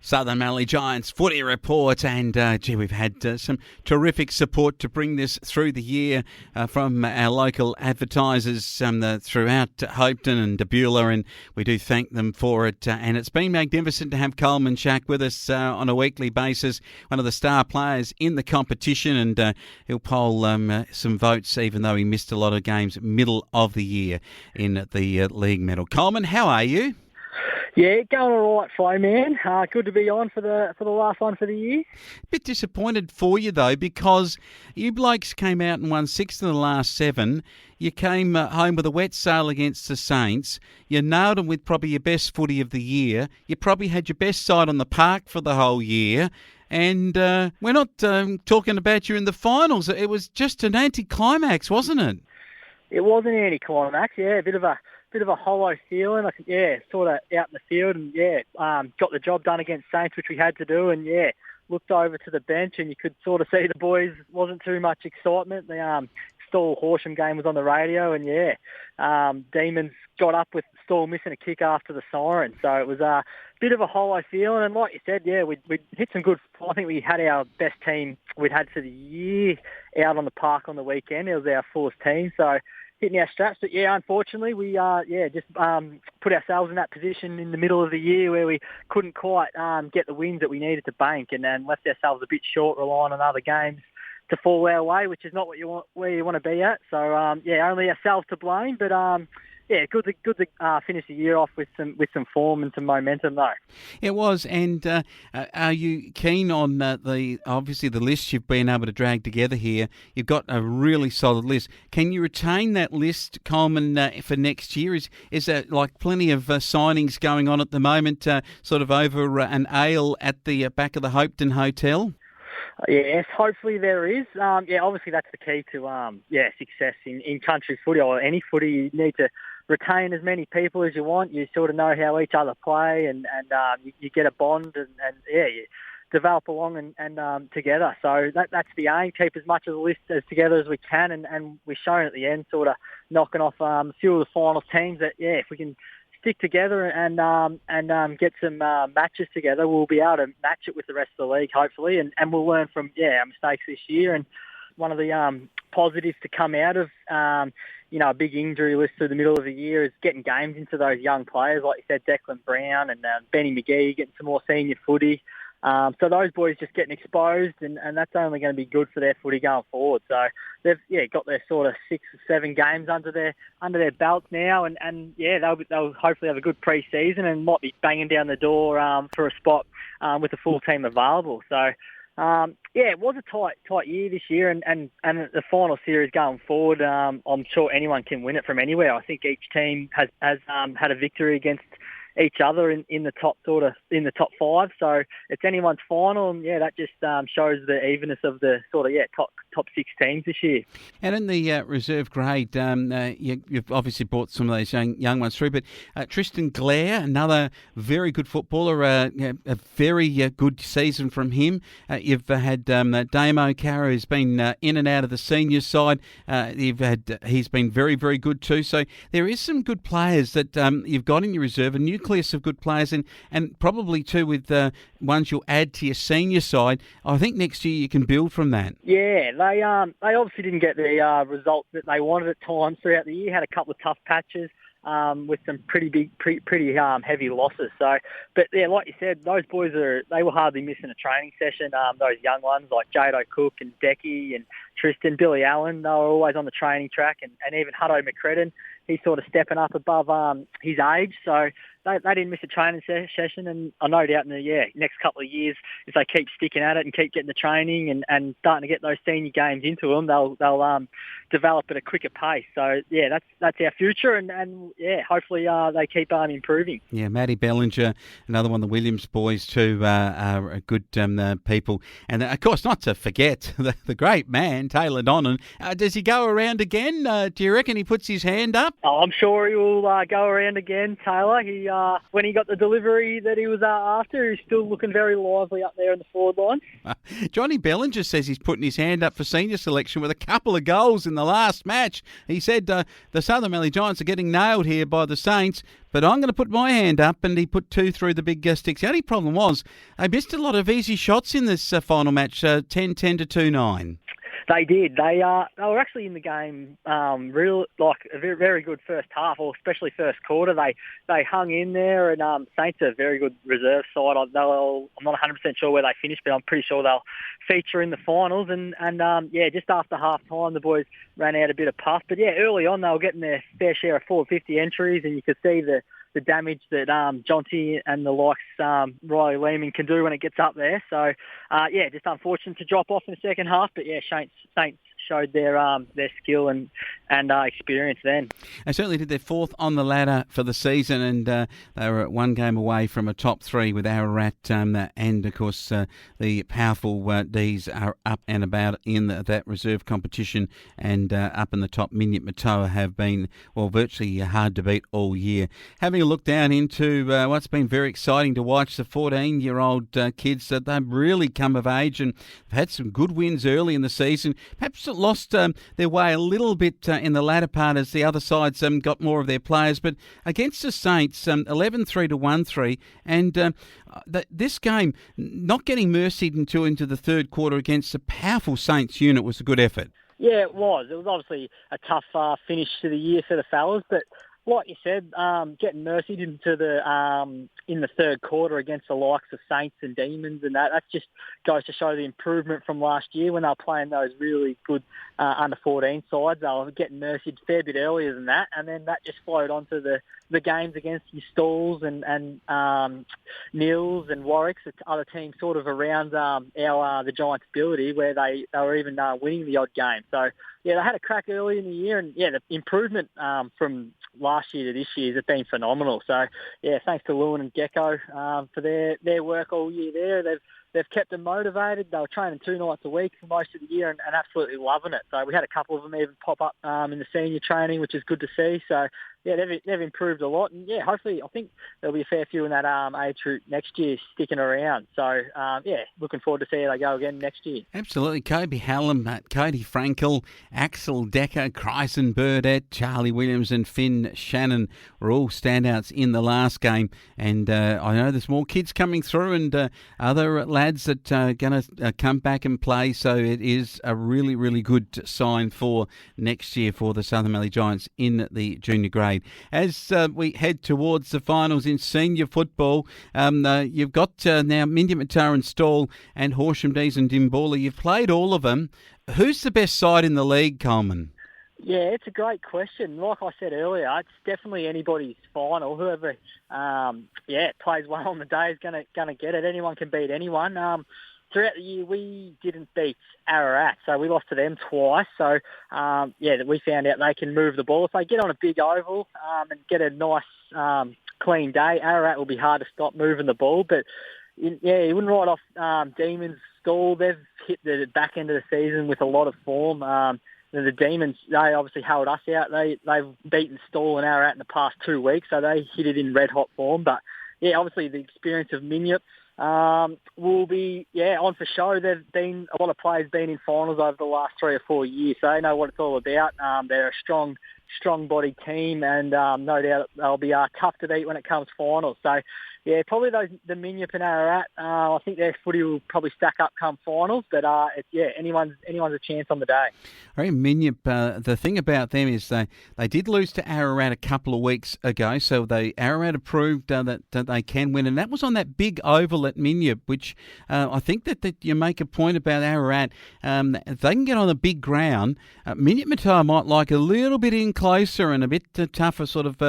Southern Mallee Giants footy report, and we've had some terrific support to bring this through the year from our local advertisers throughout Hopetoun and Debula, and we do thank them for it. And it's been magnificent to have Coleman Schache with us on a weekly basis, one of the star players in the competition, and he'll poll some votes, even though he missed a lot of games middle of the year in the league medal. Coleman, how are you? Yeah, going all right, Flo, man. Good to be on for the last one for the year. Bit disappointed for you, though, because you blokes came out and won 6 of the last 7. You came home with a wet sail against the Saints. You nailed them with probably your best footy of the year. You probably had your best side on the park for the whole year. And we're not talking about you in the finals. It was just an anticlimax, wasn't it? It was an anticlimax, yeah. A bit of a hollow feeling. Sort of out in the field, and got the job done against Saints, which we had to do, and looked over to the bench, and you could sort of see the boys wasn't too much excitement. The Stall Horsham game was on the radio, and Demons got up with Stall missing a kick after the siren, so it was a bit of a hollow feeling. And like you said, we hit some good. I think we had our best team we'd had for the year out on the park on the weekend. It was our fullest team, so hitting our straps. But unfortunately, we just put ourselves in that position in the middle of the year where we couldn't quite get the wins that we needed to bank, and then left ourselves a bit short, relying on other games to fall our way, which is not what you want, where you want to be at. So only ourselves to blame. But good to finish the year off with some form and some momentum, though. It was. And are you keen on obviously the list you've been able to drag together here? You've got a really solid list. Can you retain that list, Coleman, for next year? Is there like plenty of signings going on at the moment, sort of over an ale at the back of the Hopetoun Hotel? Yes, hopefully there is. Obviously that's the key to success in country footy or any footy. You need to retain as many people as you want. You sort of know how each other play, and you get a bond, and you develop along and together. So that's the aim. Keep as much of the list as together as we can, and we've shown at the end, sort of knocking off a few of the final teams. That if we can stick together and get some matches together, we'll be able to match it with the rest of the league, hopefully, and we'll learn from our mistakes this year. And one of the positives to come out of a big injury list through the middle of the year is getting games into those young players, like you said, Declan Brown and Benny McGee getting some more senior footy. So those boys just getting exposed, and that's only going to be good for their footy going forward. So they've got their sort of 6 or 7 games under their belts now, and they'll hopefully have a good pre-season and might be banging down the door for a spot with the full team available. So it was a tight year this year, and the final series going forward, I'm sure anyone can win it from anywhere. I think each team has had a victory against each other in the top 5, so it's anyone's final, and that just shows the evenness of the sort of top 6 teams this year. And in the reserve grade, you've obviously brought some of those young ones through, but Tristan Glaire, another very good footballer, a very good season from him. You've had Damo Cara, who's been in and out of the senior side. He's been very, very good too. So there is some good players that you've got in your reserve, a nucleus of good players, and probably too with ones you'll add to your senior side. I think next year you can build from that. Yeah, they obviously didn't get the results that they wanted at times throughout the year. Had a couple of tough patches with some pretty heavy losses. So, but like you said, those boys they were hardly missing a training session. Those young ones like Jado Cook and Decky and Tristan, Billy Allen, they were always on the training track, and even Hutto McCredden, he's sort of stepping up above his age. So they didn't miss a training session, and I no doubt in the next couple of years, if they keep sticking at it and keep getting the training and starting to get those senior games into them, they'll develop at a quicker pace. So that's our future, and hopefully they keep on improving. Yeah, Matty Bellinger, another one of the Williams boys too, are good people, and of course not to forget the great man Taylor Donnan. Does he go around again? Do you reckon he puts his hand up? Oh, I'm sure he will go around again, Taylor. He when he got the delivery that he was after. He's still looking very lively up there in the forward line. Johnny Bellinger says he's putting his hand up for senior selection with a couple of goals in the last match. He said the Southern Mallee Giants are getting nailed here by the Saints, but I'm going to put my hand up, and he put 2 through the big sticks. The only problem was they missed a lot of easy shots in this final match, 10-10 to 2-9. They did. They were actually in the game, real like a very, very good first half, or especially first quarter. They hung in there, and Saints are a very good reserve side. I'm not 100% sure where they finished, but I'm pretty sure they'll feature in the finals. And just after half time, the boys ran out a bit of puff. But yeah, early on they were getting their fair share of 450 entries, and you could see the damage that Jonty and the likes Riley Lehman can do when it gets up there. So, just unfortunate to drop off in the second half. But yeah, Saints showed their skill and experience then. They certainly did their 4th on the ladder for the season, and they were 1 game away from a top 3 with Ararat, and of course the powerful D's are up and about in that reserve competition, and up in the top. Minyip Matoa have been, virtually hard to beat all year. Having a look down into what's been very exciting to watch, the 14-year-old kids, that they've really come of age and have had some good wins early in the season. Perhaps lost their way a little bit in the latter part as the other sides got more of their players. But against the Saints, 11-3 to 1-3, and this game, not getting mercied until into the third quarter against a powerful Saints unit was a good effort. Yeah, it was. It was obviously a tough finish to the year for the fellas, but like you said, getting mercied into in the third quarter against the likes of Saints and Demons, and that just goes to show the improvement from last year when they were playing those really good under-14 sides. They were getting mercied a fair bit earlier than that, and then that just flowed onto the games against your Stalls and Nils and Warwicks, other teams sort of around the Giants' ability, where they were even winning the odd game. So yeah, they had a crack early in the year, and yeah, the improvement from last year to this year has been phenomenal. So yeah, thanks to Lewin and Gecko for their work all year there. They've kept them motivated. They were training 2 nights a week for most of the year and absolutely loving it. So we had a couple of them even pop up in the senior training, which is good to see. So yeah, they've improved a lot. And yeah, hopefully I think there'll be a fair few in that age group next year sticking around. So looking forward to see how they go again next year. Absolutely. Kobe Hallam, Cody Frankel, Axel Decker, Chryson Burdett, Charlie Williams and Finn Shannon were all standouts in the last game. And I know there's more kids coming through and other lads that are going to come back and play. So it is a really, really good sign for next year for the Southern Mallee Giants in the junior grade. As we head towards the finals in senior football, you've got now Minyip Matoa and Stawell and Horsham D's and Dimboola. You've played all of them. Who's the best side in the league, Coleman? Yeah, it's a great question. Like I said earlier, it's definitely anybody's final. Whoever, plays well on the day is gonna get it. Anyone can beat anyone. Throughout the year, we didn't beat Ararat, so we lost to them twice. So, we found out they can move the ball. If they get on a big oval and get a nice, clean day, Ararat will be hard to stop moving the ball. But, you wouldn't write off Demons Stall. They've hit the back end of the season with a lot of form. The Demons, they obviously held us out. They've beaten Stall and Ararat in the past 2 weeks, so they hit it in red-hot form. But, yeah, obviously the experience of Minyip will be on for show. There've been a lot of players been in finals over the last 3 or 4 years, so they know what it's all about. They're a strong body team, and no doubt they'll be tough to beat when it comes finals. So yeah, probably the Minyip and Ararat. I think their footy will probably stack up come finals, but anyone's a chance on the day. I reckon Minyip, the thing about them is they did lose to Ararat a couple of weeks ago, so Ararat have proved that they can win, and that was on that big oval at Minyip, which I think that you make a point about Ararat. If they can get on a big ground, Minyip Matoa might like a little bit in closer and a bit tougher sort of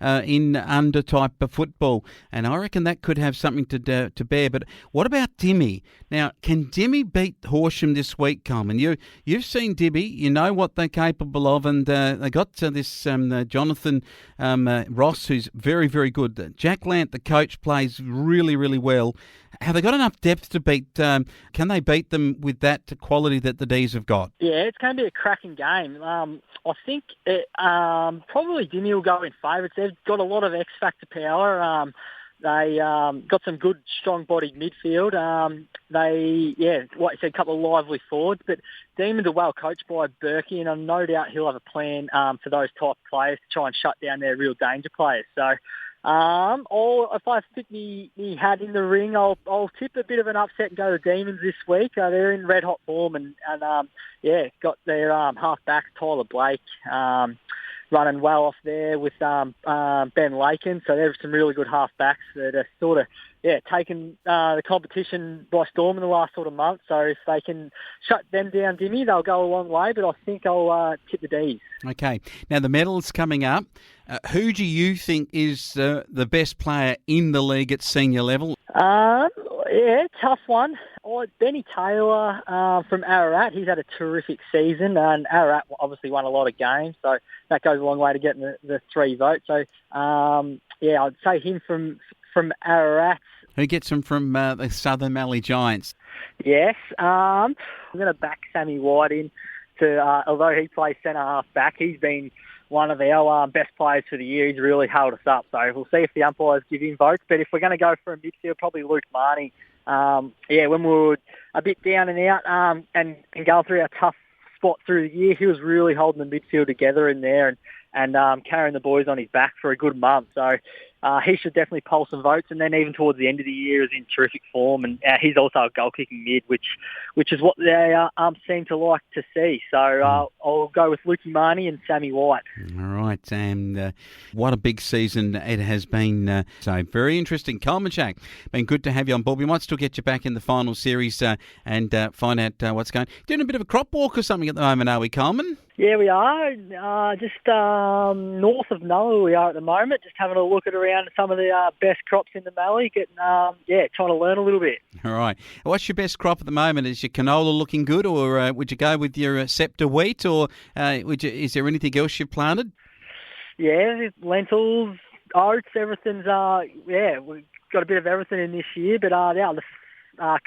in under type of football, and I reckon that could have something to bear. But what about Dimmy? Now, can Dimmy beat Horsham this week, Coleman? You've seen Dimmy, you know what they're capable of, and they got this Jonathan Ross, who's very, very good. Jack Lant, the coach, plays really, really well. Have they got enough depth to beat? Can they beat them with that quality that the D's have got? Yeah, it's going to be a cracking game. I think probably Dimmy will go in favourites. They've got a lot of X-factor power. They got some good, strong-bodied midfield. Like you said, a couple of lively forwards. But Demons are well coached by Berkey, and I'm no doubt he'll have a plan for those type of players to try and shut down their real danger players. So if I stick me hat in the ring, I'll tip a bit of an upset and go to Demons this week. They're in red-hot form and got their half-back, Tyler Blake, running well off there with Ben Lakin. So there's some really good half-backs that are sort of, taken the competition by storm in the last sort of month. So if they can shut them down, Dimmy, they'll go a long way. But I think I'll tip the D's. Okay. Now, the medals coming up. Who do you think is the best player in the league at senior level? Tough one. Benny Taylor from Ararat. He's had a terrific season, and Ararat obviously won a lot of games, so that goes a long way to getting the 3 votes. So, I'd say him from Ararat. Who gets him from the Southern Mallee Giants? Yes. I'm going to back Sammy White in to, although he plays centre-half back, he's been one of our best players for the year. He's really held us up. So we'll see if the umpires give him votes. But if we're going to go for a midfield, probably Luke Marnie. When we were a bit down and out and going through our tough spot through the year, he was really holding the midfield together in there and carrying the boys on his back for a good month. So he should definitely poll some votes. And then even towards the end of the year, is in terrific form. And he's also a goal-kicking mid, which is what they seem to like to see. So I'll go with Lukey Marnie and Sammy White. All right. And what a big season it has been. So very interesting. Coleman Schache, been good to have you on board. We might still get you back in the final series and find out what's going on. Doing a bit of a crop walk or something at the moment, are we, Coleman? Yeah, we are. Just north of Nulla we are at the moment, just having a look at around some of the best crops in the Mallee, trying to learn a little bit. All right. What's your best crop at the moment? Is your canola looking good, or would you go with your scepter wheat, or is there anything else you've planted? Yeah, lentils, oats, everything's, we've got a bit of everything in this year, but the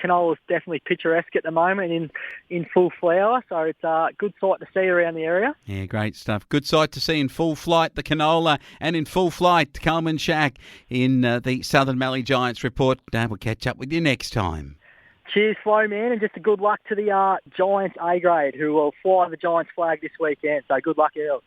canola is definitely picturesque at the moment in full flower, so it's a good sight to see around the area. Yeah, great stuff. Good sight to see in full flight, the canola, and in full flight, Coleman Schache in the Southern Mallee Giants report. We'll catch up with you next time. Cheers, Flowman, and just a good luck to the Giants A grade, who will fly the Giants flag this weekend, so good luck, Earls.